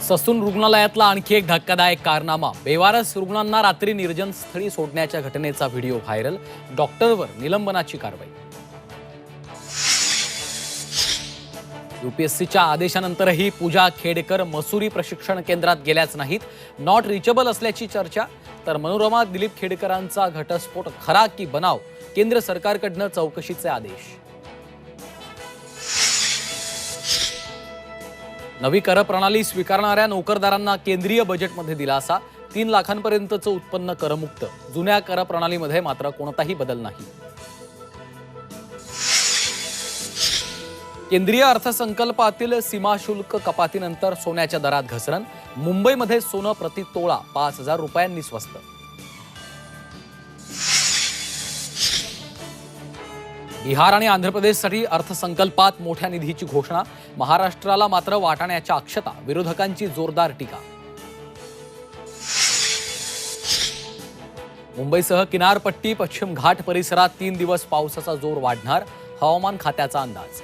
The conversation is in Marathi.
ससून रुग्णालयातला आणखी एक धक्कादायक कारनामा. बेवारस रुग्णांना रात्री निर्जन स्थळी सोडण्याच्या घटनेचा व्हिडिओ व्हायरल. डॉक्टरवर निलंबनाची कारवाई. यूपीएससीच्या आदेशानंतरही पूजा खेडेकर मसुरी प्रशिक्षण केंद्रात गेल्याच नाहीत. नॉट रिचेबल असल्याची चर्चा. तर मनोरमा दिलीप खेडेकरांचा घटस्फोट खरा की बनाव? केंद्र सरकारकडनं चौकशीचे आदेश. नवी कर प्रणाली स्वीकारणाऱ्या नोकरदारांना केंद्रीय बजेटमध्ये दिलासा. 3 लाखांपर्यंतचं उत्पन्न करमुक्त. जुन्या कर प्रणालीमध्ये मात्र कोणताही बदल नाही. केंद्रीय अर्थसंकल्पातील सीमाशुल्क कपातीनंतर सोन्याच्या दरात घसरण. मुंबईमध्ये सोनं प्रति तोळा 5,000 रुपयांनी स्वस्त. बिहार आणि आंध्र प्रदेशसाठी अर्थसंकल्पात मोठ्या निधीची घोषणा. महाराष्ट्राला मात्र वाटाण्याच्या अक्षता. विरोधकांची जोरदार टीका. मुंबईसह किनारपट्टी पश्चिम घाट परिसरात 3 दिवस पावसाचा जोर वाढणार. हवामान खात्याचा अंदाज.